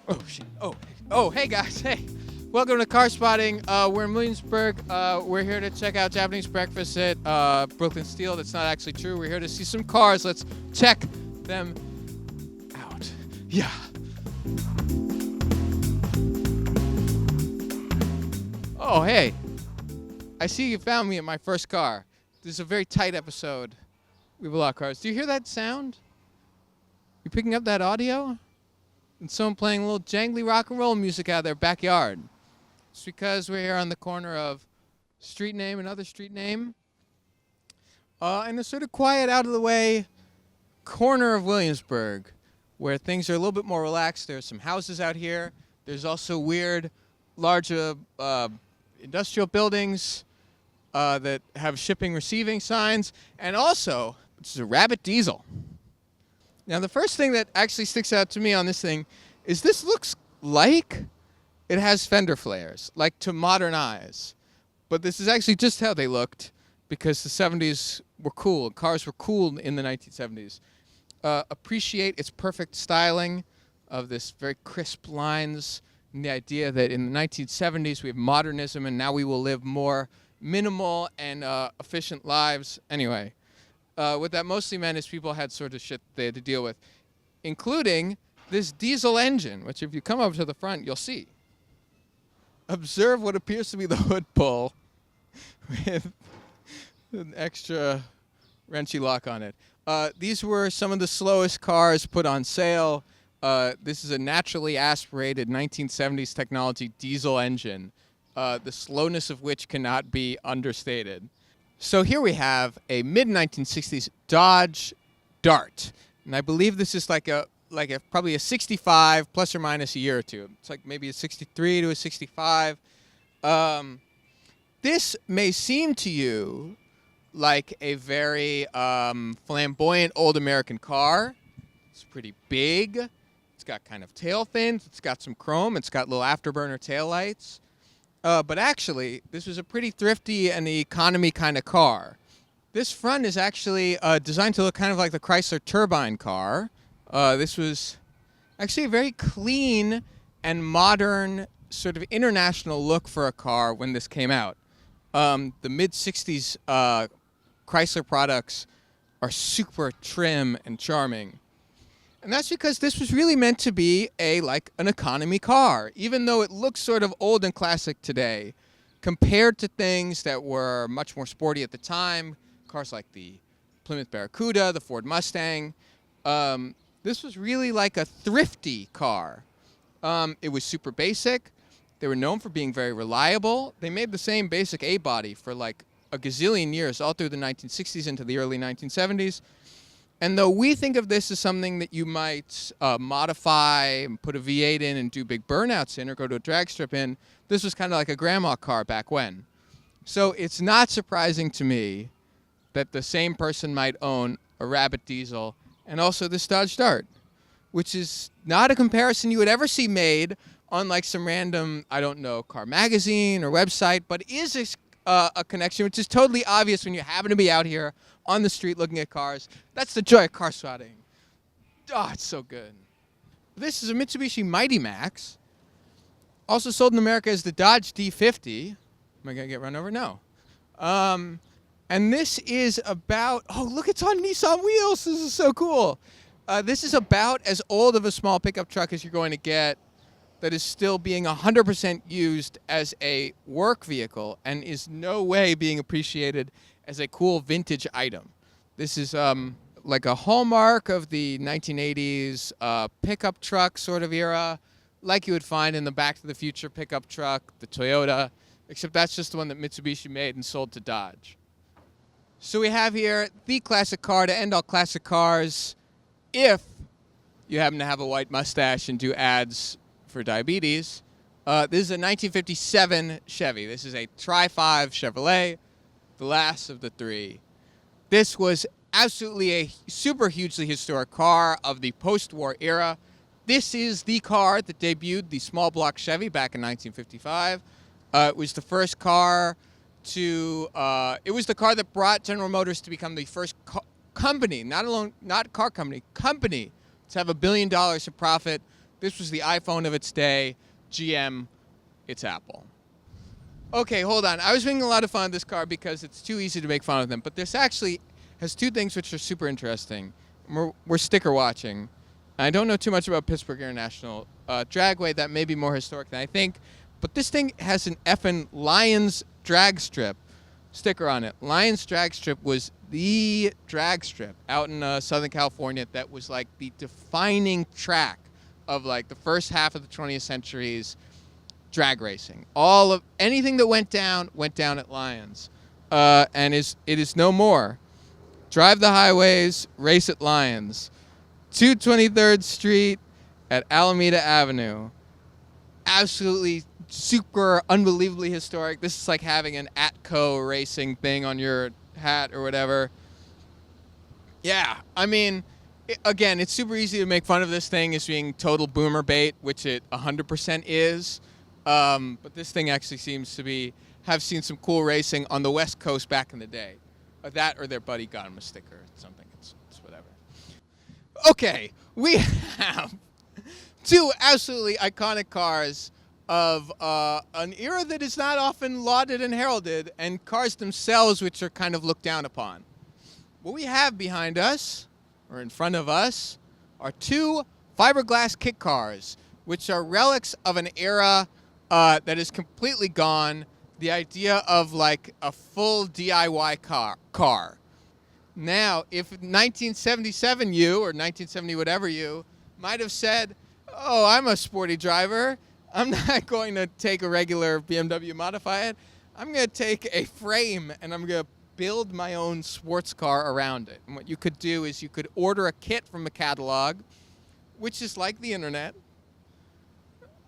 Oh shit. Oh, hey guys. Hey. Welcome to Car Spotting. We're in Williamsburg. We're here to check out Japanese breakfast at Brooklyn Steel. That's not actually true. We're here to see some cars. Let's check them out. Yeah. Oh, hey. I see you found me in my first car. This is a very tight episode. We have a lot of cars. Do you hear that sound? You picking up that audio? And someone playing a little jangly rock and roll music out of their backyard. It's because we're here on the corner of street name and other street name. And a sort of quiet, out of the way corner of Williamsburg where things are a little bit more relaxed. There's some houses out here. There's also weird, larger industrial buildings that have shipping receiving signs. And also, it's a Rabbit diesel. Now, the first thing that actually sticks out to me on this thing is this looks like it has fender flares, like to modern eyes. But this is actually just how they looked because the 70s were cool. Cars were cool in the 1970s. Appreciate its perfect styling of this very crisp lines and the idea that in the 1970s we have modernism and now we will live more minimal and efficient lives. Anyway. What that mostly meant is people had sort of shit they had to deal with, including this diesel engine, which if you come up to the front, you'll see. Observe what appears to be the hood pull with an extra wrenchy lock on it. These were some of the slowest cars put on sale. This is a naturally aspirated 1970s technology diesel engine, the slowness of which cannot be understated. So here we have a mid-1960s Dodge Dart, and I believe this is like probably a 65 plus or minus a year or two. It's like maybe a 63 to a 65. This may seem to you like a very flamboyant old American car. It's pretty big. It's got kind of tail fins. It's got some chrome. It's got little afterburner taillights. But actually, this was a pretty thrifty and economy kind of car. This front is actually designed to look kind of like the Chrysler Turbine car. This was actually a very clean and modern sort of international look for a car when this came out. The mid-60s Chrysler products are super trim and charming. And that's because this was really meant to be an economy car, even though it looks sort of old and classic today, compared to things that were much more sporty at the time, cars like the Plymouth Barracuda, the Ford Mustang. This was really like a thrifty car. It was super basic. They were known for being very reliable. They made the same basic A-body for like a gazillion years, all through the 1960s into the early 1970s. And though we think of this as something that you might modify and put a V8 in and do big burnouts in or go to a drag strip in, this was kind of like a grandma car back when. So it's not surprising to me that the same person might own a Rabbit diesel and also this Dodge Dart, which is not a comparison you would ever see made on like some random, I don't know, car magazine or website, but is a connection which is totally obvious when you happen to be out here on the street looking at cars. That's the joy of car spotting. Oh, it's so good. This is a Mitsubishi Mighty Max, also sold in America as the Dodge D50. Am I going to get run over? No. And this is about, oh, look, it's on Nissan wheels. This is so cool. This is about as old of a small pickup truck as you're going to get that is still being 100% used as a work vehicle and is no way being appreciated as a cool vintage item. This is like a hallmark of the 1980s pickup truck sort of era, like you would find in the Back to the Future pickup truck, the Toyota, except that's just the one that Mitsubishi made and sold to Dodge. So we have here the classic car to end all classic cars if you happen to have a white mustache and do ads for diabetes. This is a 1957 Chevy. This is a TriFive Chevrolet, the last of the three. This was absolutely a super hugely historic car of the post-war era. This is the car that debuted the small block Chevy back in 1955. It was the first car it was the car that brought General Motors to become the first company, not car company, to have $1 billion of profit This was the iPhone of its day. GM, it's Apple. Okay, hold on. I was making a lot of fun of this car because it's too easy to make fun of them. But this actually has two things which are super interesting. We're sticker watching. I don't know too much about Pittsburgh International Dragway. That may be more historic than I think. But this thing has an effing Lions drag strip sticker on it. Lions drag strip was the drag strip out in Southern California that was like the defining track of like the first half of the 20th century's drag racing. All of anything that went down at Lions, and it is no more. Drive the highways, race at Lions. 223rd Street at Alameda Avenue. Absolutely super unbelievably historic. This is like having an Atco racing thing on your hat or whatever. Yeah, I mean, again, it's super easy to make fun of this thing as being total boomer bait, which it 100% is. But this thing actually seems to have seen some cool racing on the West Coast back in the day. That or their buddy got him a sticker or something. It's whatever. Okay, we have two absolutely iconic cars of an era that is not often lauded and heralded, and cars themselves which are kind of looked down upon. What we have behind us, or in front of us, are two Fiberglass Kit cars, which are relics of an era that is completely gone. The idea of like a full DIY car. Now, if 1977 you, or 1970 whatever you, might have said, oh, I'm a sporty driver. I'm not going to take a regular BMW and modify it. I'm going to take a frame and I'm going to build my own sports car around it. And what you could do is you could order a kit from a catalog, which is like the internet.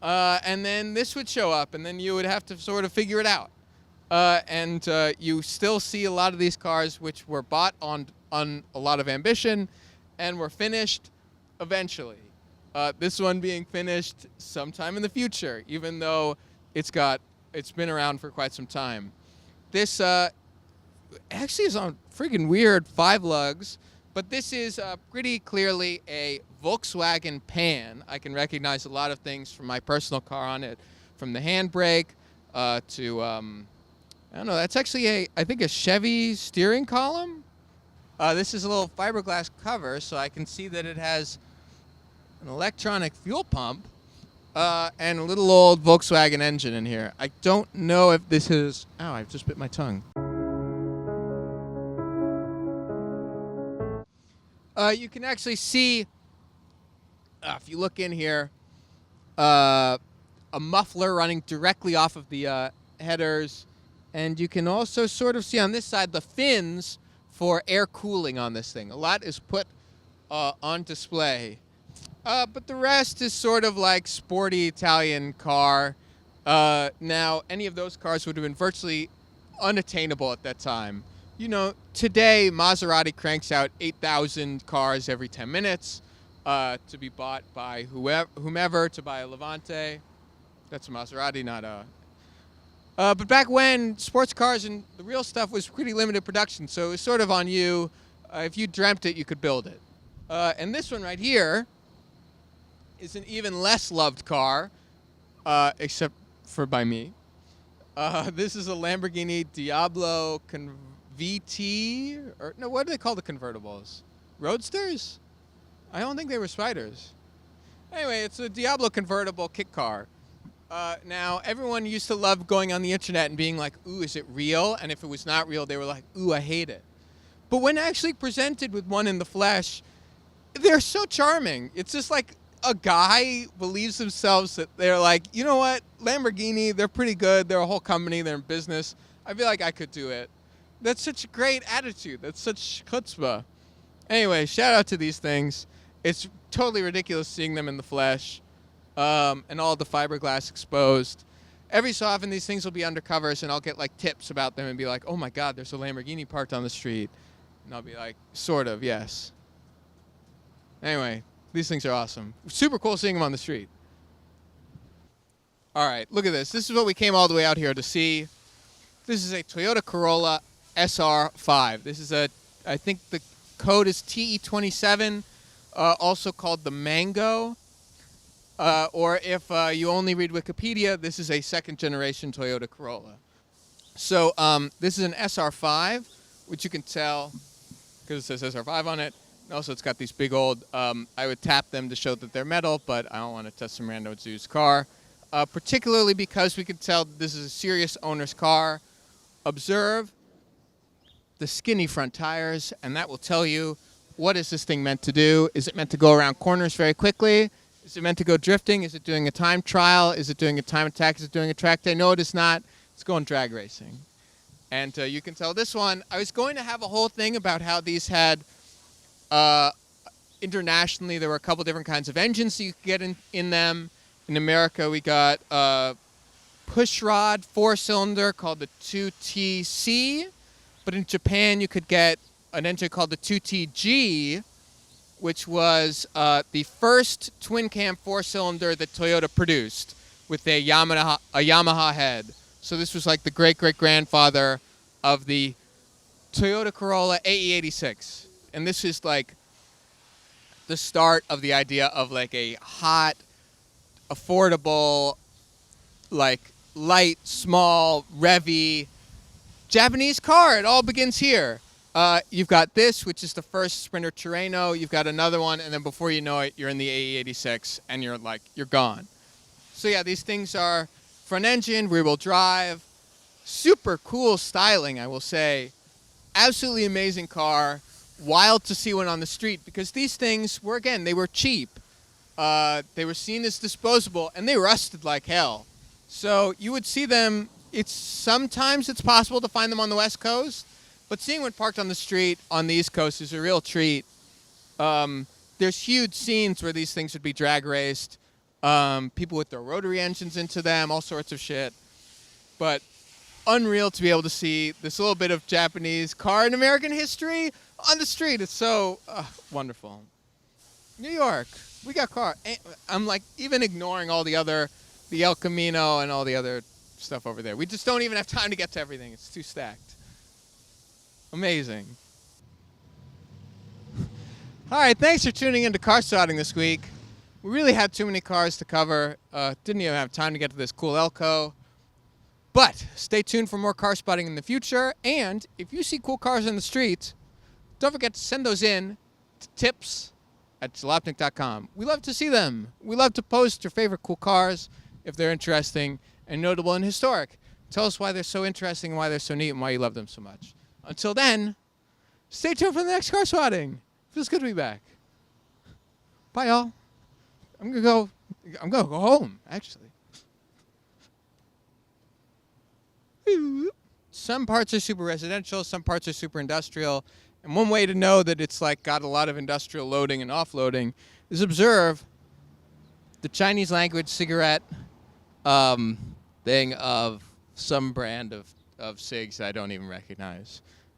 And then this would show up, and then you would have to sort of figure it out. And you still see a lot of these cars which were bought on a lot of ambition and were finished eventually. This one being finished sometime in the future, even though it's been around for quite some time. This actually is on friggin' weird 5 lugs, but this is pretty clearly a Volkswagen Pan. I can recognize a lot of things from my personal car on it, from the handbrake to, I don't know, that's actually I think a Chevy steering column. This is a little fiberglass cover, so I can see that it has an electronic fuel pump and a little old Volkswagen engine in here. I don't know if this is, ow, I just bit my tongue. You can actually see, if you look in here, a muffler running directly off of the headers. And you can also sort of see on this side the fins for air cooling on this thing. A lot is put on display. But the rest is sort of like sporty Italian car. Now, any of those cars would have been virtually unattainable at that time. You know, today Maserati cranks out 8,000 cars every 10 minutes to be bought by whomever to buy a Levante. That's a Maserati, not a... but back when, sports cars and the real stuff was pretty limited production, so it was sort of on you. If you dreamt it, you could build it. And this one right here is an even less loved car, except for by me. This is a Lamborghini Diablo VT, or no, what do they call the convertibles? Roadsters? I don't think they were Spiders. Anyway, it's a Diablo convertible kit car. Now, everyone used to love going on the internet and being like, ooh, is it real? And if it was not real, they were like, ooh, I hate it. But when actually presented with one in the flesh, they're so charming. It's just like a guy believes themselves that they're like, you know what, Lamborghini, they're pretty good. They're a whole company. They're in business. I feel like I could do it. That's such a great attitude. That's such chutzpah. Anyway, shout out to these things. It's totally ridiculous seeing them in the flesh. And all the fiberglass exposed. Every so often, these things will be undercovers, and I'll get like tips about them and be like, oh my God, there's a Lamborghini parked on the street. And I'll be like, sort of, yes. Anyway, these things are awesome. Super cool seeing them on the street. All right, look at this. This is what we came all the way out here to see. This is a Toyota Corolla SR-5. This is I think the code is TE27, also called the Mango. Or if you only read Wikipedia, this is a second-generation Toyota Corolla. So this is an SR-5, which you can tell because it says SR-5 on it. And also, it's got these big old, I would tap them to show that they're metal, but I don't want to test some random used car. Particularly because we can tell this is a serious owner's car. Observe the skinny front tires, and that will tell you what is this thing meant to do. Is it meant to go around corners very quickly? Is it meant to go drifting? Is it doing a time trial? Is it doing a time attack? Is it doing a track day? No, it is not. It's going drag racing. And you can tell this one, I was going to have a whole thing about how these had, internationally, there were a couple different kinds of engines you could get in them. In America, we got a pushrod 4-cylinder called the 2TC. But in Japan, you could get an engine called the 2TG, which was the first twin-cam 4-cylinder that Toyota produced with a Yamaha head. So this was like the great-great-grandfather of the Toyota Corolla AE86. And this is like the start of the idea of like a hot, affordable, like light, small, revvy Japanese car. It all begins here. You've got this, which is the first Sprinter Terreno. You've got another one, and then before you know it, you're in the AE86, and you're gone. So yeah, these things are front engine, rear-wheel drive, super cool styling, I will say. Absolutely amazing car. Wild to see one on the street because these things were, again, they were cheap. They were seen as disposable, and they rusted like hell. So you would see them. Sometimes it's possible to find them on the West Coast, but seeing one parked on the street on the East Coast is a real treat. There's huge scenes where these things would be drag raced. People would throw rotary engines into them, all sorts of shit. But unreal to be able to see this little bit of Japanese car in American history on the street. It's so wonderful. New York, we got car. I'm like even ignoring all the El Camino and all the other stuff over there. We just don't even have time to get to everything. It's too stacked. Amazing. All right, thanks for tuning in to Car Spotting this week. We really had too many cars to cover. Didn't even have time to get to this cool Elko. But stay tuned for more car spotting in the future. And if you see cool cars in the street, don't forget to send those in to tips@jalopnik.com. We love to see them. We love to post your favorite cool cars if they're interesting and notable and historic. Tell us why they're so interesting and why they're so neat and why you love them so much. Until then, stay tuned for the next car swatting. Feels good to be back. Bye, y'all. I'm gonna go home, actually. Some parts are super residential, some parts are super industrial. And one way to know that it's like got a lot of industrial loading and offloading is observe the Chinese language cigarette thing of some brand of cigs I don't even recognize.